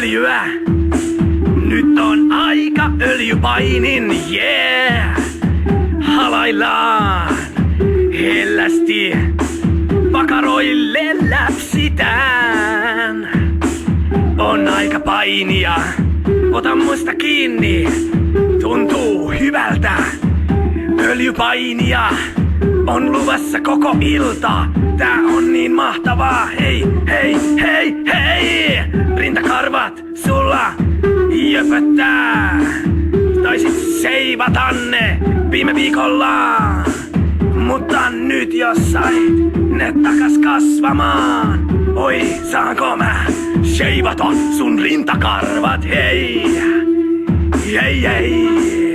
öljyä. Nyt on aika öljypainin, yeah! Halaillaan hellästi, pakaroille läpsitään. On aika painia, ota muista kiinni, tuntuu hyvältä. Öljypainia on luvassa koko ilta, tää on niin mahtavaa. Hei, hei, hei, hei! Rintakarvat sulla jöpöttää. Taisit seivata ne viime viikolla, mutta nyt jos sait ne takas kasvamaan. Oi, saanko mä seivata sun rintakarvat? Hei, hei, hei.